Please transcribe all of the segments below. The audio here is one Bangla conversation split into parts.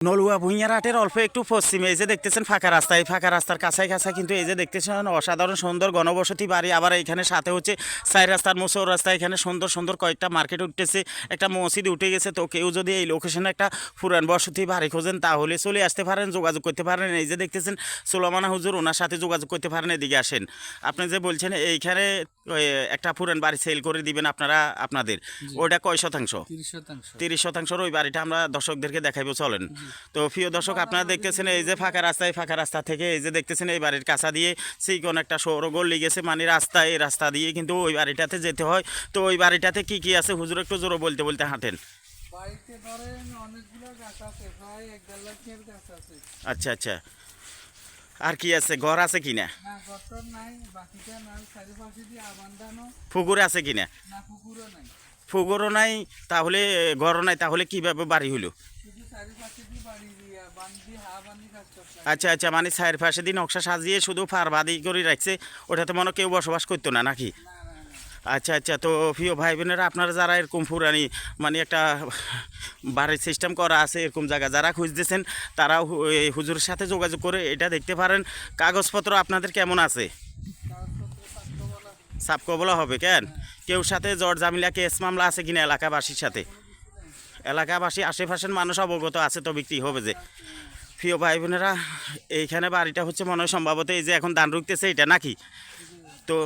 নলুয়া ভুঁইয়ারহাটের অল্প একটু পশ্চিমে এই যে দেখতেছেন ফাঁকা রাস্তা, এই ফাঁকা রাস্তার কাছাই কাছাই কিন্তু এই যে দেখতেছেন অসাধারণ সুন্দর ঘনবসতি বাড়ি। আবার এখানে সাথে হচ্ছে সাই রাস্তার মুসৌর রাস্তা, এখানে সুন্দর সুন্দর কয়েকটা মার্কেট উঠতেছে, একটা মসজিদ উঠে গেছে। তো কেউ যদি এই লোকেশনে একটা পুরান বসতি বাড়ি খোঁজেন তাহলে চলে আসতে পারেন, যোগাযোগ করতে পারেন। এই যে দেখতেছেন সুলাইমান হুজুর, ওনার সাথে যোগাযোগ করতে পারেন। এদিকে আসেন। আপনি যে বলছেন এইখানে একটা পুরান বাড়ি সেল করে দিবেন আপনারা আপনাদের, ওইটা কয় শতাংশ? 30%। 30%। ওই বাড়িটা আমরা দর্শকদেরকে দেখাইবো, চলেন। তো প্রিয় দর্শক, আপনারা দেখতেছেন এই যে ফাঁকা রাস্তা, এই ফাঁকা রাস্তা থেকে এই যে দেখতেছেন এই বাড়ির কাছা দিয়ে চিকন একটা সৌর গলি গেছে, মানে রাস্তা, এই রাস্তা দিয়ে কিন্তু ওই বাড়িটাতে যেতে হয়। তো ওই বাড়িটাতে কি কি আছে হুজুর একটু জোরে বলতে বলতে হাঁটেন। বাড়িতে ধরেন অনেকগুলো গাছ আছে, প্রায় 1.5 লাখের গাছ আছে। আচ্ছা আচ্ছা, আর কি আছে? ঘর আছে কিনা? না গটর নাই, বাকিটা নাই, চারিপাশে দিয়ে আবান্ধানো। পুকুর আছে কিনা? না পুকুরও নাই, পুকুরও নাই, তাহলে ঘরও নাই, তাহলে কিভাবে বাড়ি হইলো? শুধু চারিপাশে দিয়ে বাড়ি দিয়ে বান্ধি হা বান্ধি কাজ করছে। আচ্ছা আচ্ছা, মানে চার পাশে দিয়ে নকশা সাজিয়ে শুধু ফারবাদি করে রাখছে, ওটাতে মনে হয় কেউ বসবাস করতো না নাকি? না না না। আচ্ছা আচ্ছা। তো প্রিয় ভাই বোনেরা, আপনারা যারা এরকম পুরানি মানে একটা বাড়ির সিস্টেম করা আছে এরকম জায়গা যারা খুঁজতেছেন, তারা এই হুজুরের সাথে যোগাযোগ করে এটা দেখতে পারেন। কাগজপত্র আপনাদের কেমন আছে? কাগজপত্র থাকতে বলা সাবকবলা হবে কেন? কেউ সাথে জট জামিলা কেস মামলা আছে কিনা এলাকাবাসীর সাথে? এলাকাবাসী আশেপাশের মানুষ অবগত আছে তো বিক্রি হবে যে। প্রিয় ভাই বোনেরা, এইখানে বাড়িটা হচ্ছে মনে হয় সম্ভবত এই যে এখন দান রুখতেছে এটা নাকি? তো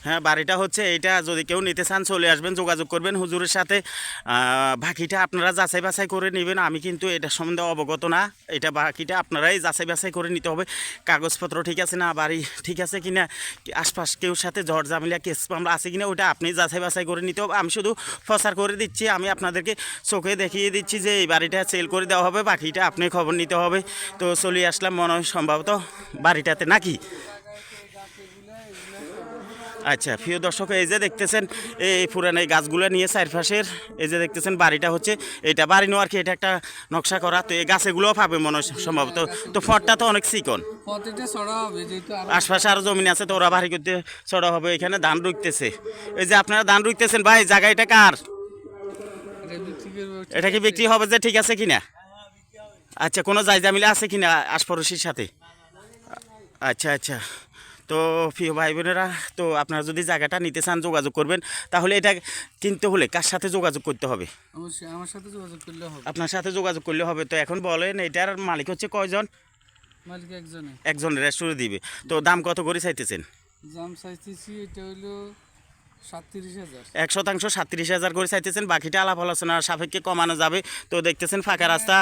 হ্যাঁ, বাড়িটা হচ্ছে এইটা। যদি কেউ নিতে চান চলে আসবেন, যোগাযোগ করবেন হুজুরের সাথে। বাকিটা আপনারা যাচাই বাছাই করে নেবেন। আমি কিন্তু এটা সম্বন্ধে অবগত না, এটা বাকিটা আপনারাই যাচাই বাছাই করে নিতে হবে। কাগজপত্র ঠিক আছে না, বাড়ি ঠিক আছে কিনা, আশপাশ কেউ সাথে ঝড় ঝামেলা কেস মামলা আছে কিনা, ওটা আপনি যাচাই বাছাই করে নিতে হবে। আমি শুধু প্রচার করে দিচ্ছি, আমি আপনাদেরকে চোখে দেখিয়ে দিচ্ছি যে এই বাড়িটা সেল করে দেওয়া হবে, বাকিটা আপনি খবর নিতে হবে। তো চলে আসলাম মনে হয় সম্ভবত বাড়িটাতে নাকি? আচ্ছা প্রিয় দর্শক, এই যে দেখতেছেন এই পুরান এই গাছগুলো নিয়ে চারপাশের এই যে দেখতেছেন বাড়িটা হচ্ছে এটা বাড়ি নেওয়ার কি এটা একটা নকশা করা। তো এই গাছগুলোও পাবে মনে হয় সম্ভবত। তো ফটটা তো অনেক চিকন, প্রতিটা ছড়া হবে যেহেতু আশপাশে আরও জমিন আছে, তো ওরা বাড়ি করতে ছড়া হবে। এখানে ধান রুইতেছে, এই যে আপনারা ধান রুইতেছেন ভাই, জায়গা এটা কার? এটা বিক্রি করবো। এটা কি বিক্রি হবে যে ঠিক আছে কিনা? আচ্ছা, কোনো জায়গা মিলে আছে কিনা আশপাশির সাথে? আচ্ছা আচ্ছা। তো প্রিয় ভাই বোনেরা, তো আপনারা যদি জায়গাটা নিতে চান যোগাযোগ করবেন। তাহলে এটা কিনতে হলে কার সাথে যোগাযোগ করতে হবে? অবশ্যই আমার সাথে যোগাযোগ করলে হবে। আপনার সাথে যোগাযোগ করলে হবে। তো এখন বলেন এটার মালিক হচ্ছে কয়জন? মালিক একজনে। একজনের রেস্টুরেন্ট দিবে। তো দাম কত করে চাইতেছেন? দাম চাইতেছি এটা হলো 37,000। 1 শতাংশ 37,000 করে চাইতেছেন, বাকিটা আলাপ আলোচনার সাপেক্ষে কমানো যাবে। তো দেখতেছেন ফাঁকা রাস্তা।